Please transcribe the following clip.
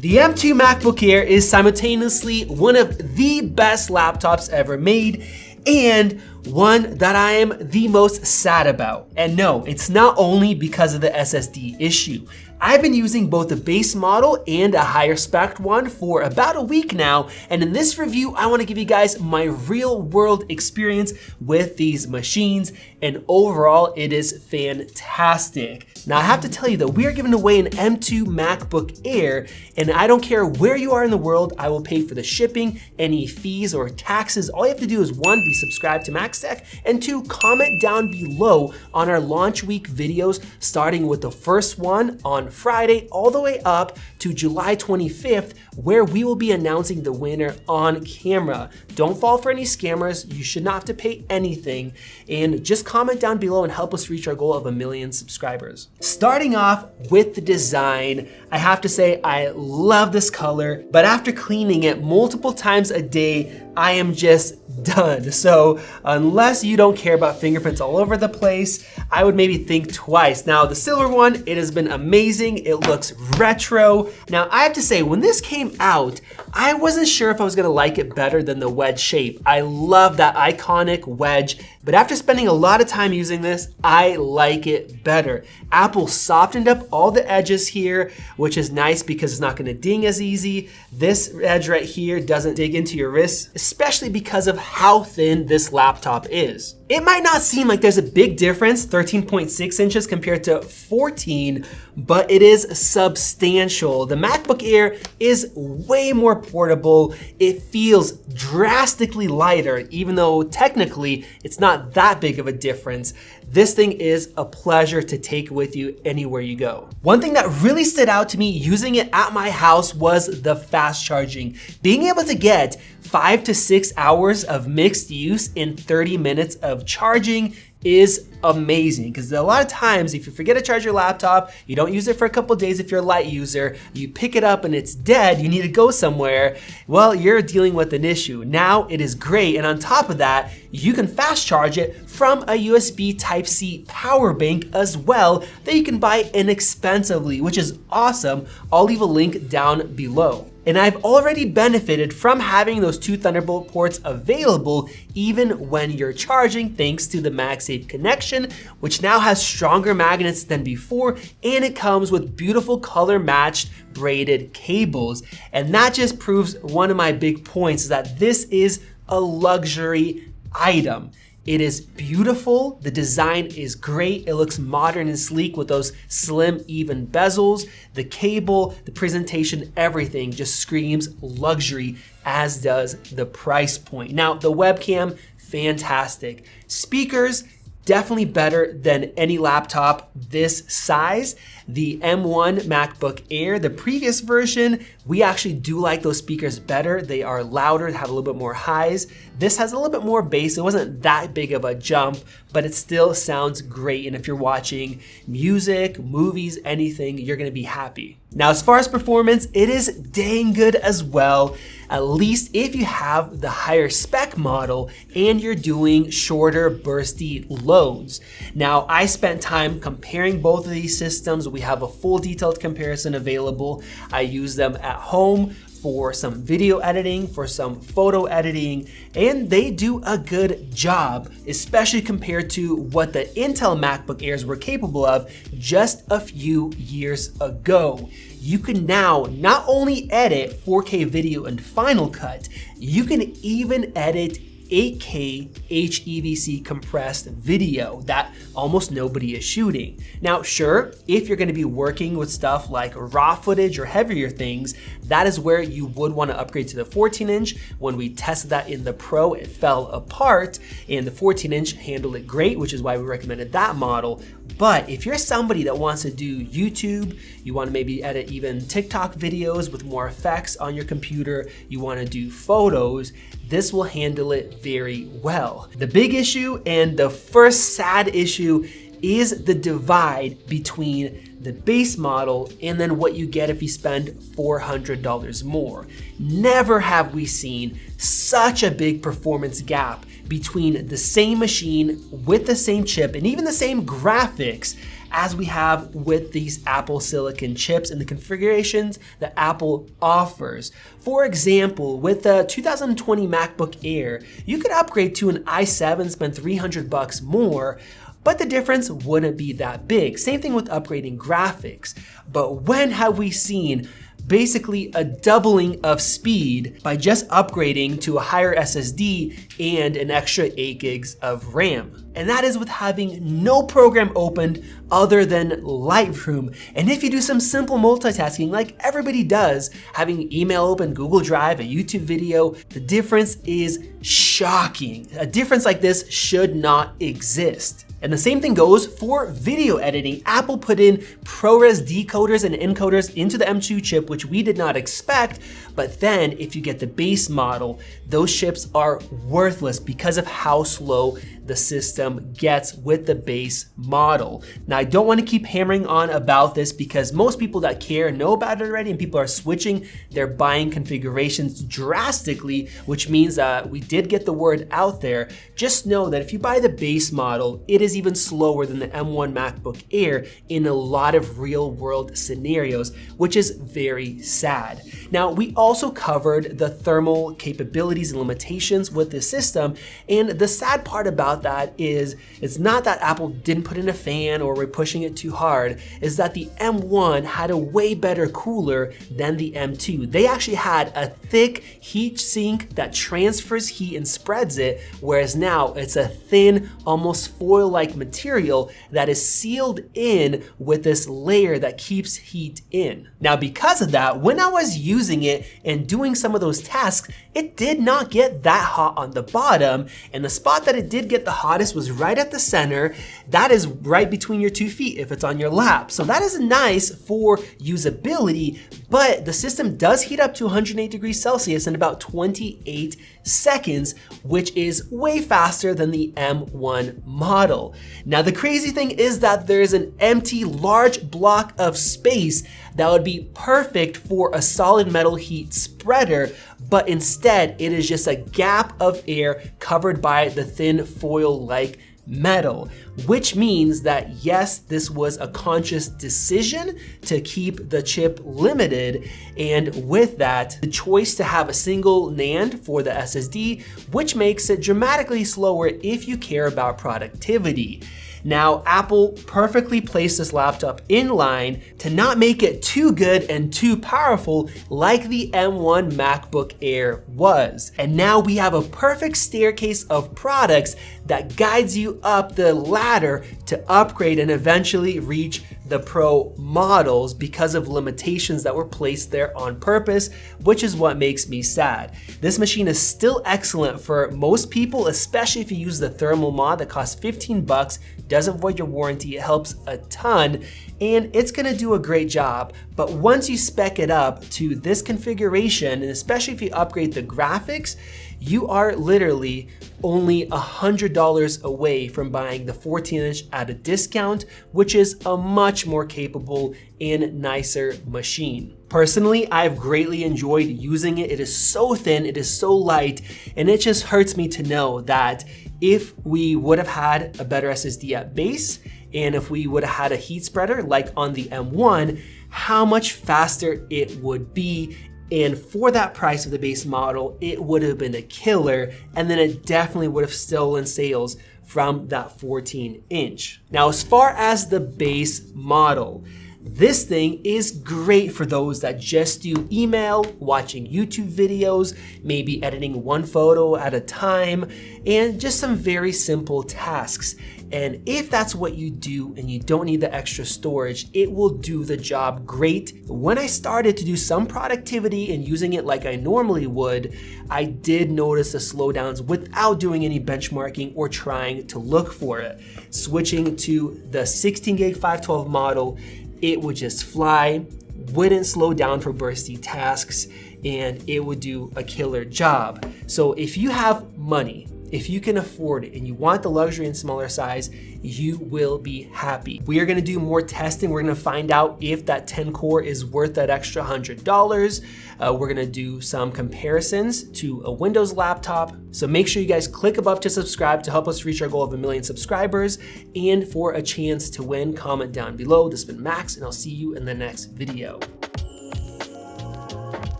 The M2 MacBook Air is simultaneously one of the best laptops ever made and one that I am the most sad about. And no, it's not only because of the SSD issue. I've been using both the base model and a higher spec one for about a week now, and in this review, I want to give you guys my real world experience with these machines, and overall, it is fantastic. Now, I have to tell you that we are giving away an M2 MacBook Air, and I don't care where you are in the world, I will pay for the shipping, any fees or taxes. All you have to do is 1, be subscribed to MacTech, and 2, comment down below on our launch week videos, starting with the first one on Friday all the way up to July 25th, where we will be announcing the winner on camera. Don't fall for any scammers. You should not have to pay anything. And just comment down below and help us reach our goal of 1 million subscribers. Starting off with the design, I have to say I love this color, but after cleaning it multiple times a day, I am just done. So unless you don't care about fingerprints all over the place, I would maybe think twice. Now the silver one, it has been amazing. It looks retro. Now I have to say, when this came out, I wasn't sure if I was gonna like it better than the wedge shape. I love that iconic wedge, but after spending a lot of time using this, I like it better. Apple softened up all the edges here, which is nice because it's not gonna ding as easy. This edge right here doesn't dig into your wrist, especially because of how thin this laptop is. It might not seem like there's a big difference, 13.6 inches compared to 14, but it is substantial. The MacBook Air is way more portable. It feels drastically lighter, even though technically it's not that big of a difference. This thing is a pleasure to take with you anywhere you go. One thing that really stood out to me using it at my house was the fast charging. Being able to get 5 to 6 hours of mixed use in 30 minutes of charging is amazing, because a lot of times if you forget to charge your laptop, you don't use it for a couple days if you're a light user, you pick it up and it's dead, you need to go somewhere, well, you're dealing with an issue. Now it is great, and on top of that, you can fast charge it from a USB Type-C power bank as well that you can buy inexpensively, which is awesome. I'll leave a link down below. And I've already benefited from having those 2 Thunderbolt ports available even when you're charging, thanks to the MagSafe connection, which now has stronger magnets than before, and it comes with beautiful color matched braided cables. And that just proves one of my big points, is that this is a luxury item. It is beautiful, the design is great, it looks modern and sleek with those slim, even bezels. The cable, the presentation, everything just screams luxury, as does the price point. Now, the webcam, fantastic. Speakers, definitely better than any laptop this size. The M1 MacBook Air, the previous version, we actually do like those speakers better. They are louder, have a little bit more highs. This has a little bit more bass. It wasn't that big of a jump, but it still sounds great. And if you're watching music, movies, anything, you're gonna be happy. Now, as far as performance, it is dang good as well, at least if you have the higher spec model and you're doing shorter bursty loads. Now, I spent time comparing both of these systems. We have a full detailed comparison available. I use them at home for some video editing, for some photo editing, and they do a good job, especially compared to what the Intel MacBook Airs were capable of just a few years ago. You can now not only edit 4K video in Final Cut, you can even edit 8K HEVC compressed video that almost nobody is shooting. Now, sure, if you're gonna be working with stuff like raw footage or heavier things, that is where you would wanna upgrade to the 14-inch. When we tested that in the Pro, it fell apart, and the 14-inch handled it great, which is why we recommended that model. But if you're somebody that wants to do YouTube, you wanna maybe edit even TikTok videos with more effects on your computer, you wanna do photos, this will handle it very well. The big issue and the first sad issue is the divide between the base model and then what you get if you spend $400 more. Never have we seen such a big performance gap between the same machine with the same chip and even the same graphics as we have with these Apple Silicon chips and the configurations that Apple offers. For example, with the 2020 MacBook Air, you could upgrade to an i7, spend $300 more, but the difference wouldn't be that big. Same thing with upgrading graphics. But when have we seen basically a doubling of speed by just upgrading to a higher SSD and an extra 8 gigs of RAM? And that is with having no program opened other than Lightroom. And if you do some simple multitasking like everybody does, having email open, Google Drive, a YouTube video, the difference is shocking. A difference like this should not exist. And the same thing goes for video editing. Apple put in ProRes decoders and encoders into the M2 chip, which we did not expect. But then if you get the base model, those chips are worthless because of how slow the system gets with the base model. Now, I don't want to keep hammering on about this because most people that care know about it already, and people are switching their buying configurations drastically, which means that we did get the word out there. Just know that if you buy the base model, it is even slower than the M1 MacBook Air in a lot of real world scenarios, which is very sad. Now, we also covered the thermal capabilities and limitations with the system, and the sad part about that is it's not that Apple didn't put in a fan or we're pushing it too hard, is that the M1 had a way better cooler than the M2. They actually had a thick heat sink that transfers heat and spreads it, whereas now it's a thin, almost foil-like material that is sealed in with this layer that keeps heat in. Now, because of that, when I was using it and doing some of those tasks, it did not get that hot on the bottom, and the spot that it did get the hottest was right at the center. That is right between your 2 feet if it's on your lap. So that is nice for usability, but the system does heat up to 108 degrees Celsius in about 28 seconds, which is way faster than the M1 model. Now, the crazy thing is that there is an empty large block of space that would be perfect for a solid metal heat spreader, but instead it is just a gap of air covered by the thin foil-like metal, which means that yes, this was a conscious decision to keep the chip limited, and with that, the choice to have a single NAND for the SSD, which makes it dramatically slower if you care about productivity. Now, Apple perfectly placed this laptop in line to not make it too good and too powerful like the M1 MacBook Air was. And now we have a perfect staircase of products that guides you up the ladder to upgrade and eventually reach the Pro models because of limitations that were placed there on purpose, which is what makes me sad. This machine is still excellent for most people, especially if you use the thermal mod that costs 15 bucks, doesn't void your warranty, it helps a ton, and it's gonna do a great job. But once you spec it up to this configuration, and especially if you upgrade the graphics, you are literally only $100 away from buying the 14-inch at a discount, which is a much more capable and nicer machine. Personally, I've greatly enjoyed using it. It is so thin, it is so light, and it just hurts me to know that if we would have had a better SSD at base, and if we would have had a heat spreader like on the M1, how much faster it would be. And for that price of the base model, it would have been a killer, and then it definitely would have stolen sales from that 14-inch. Now, as far as the base model, this thing is great for those that just do email, watching YouTube videos, maybe editing one photo at a time, and just some very simple tasks. And if that's what you do and you don't need the extra storage, it will do the job great. When I started to do some productivity and using it like I normally would, I did notice the slowdowns without doing any benchmarking or trying to look for it. Switching to the 16 gig 512 model, it would just fly, wouldn't slow down for bursty tasks, and it would do a killer job. So if you have money if you can afford it and you want the luxury and smaller size, you will be happy. We are gonna do more testing. We're gonna find out if that 10 core is worth that extra $100. We're gonna do some comparisons to a Windows laptop. So make sure you guys click above to subscribe to help us reach our goal of 1 million subscribers, and for a chance to win, comment down below. This has been Max, and I'll see you in the next video.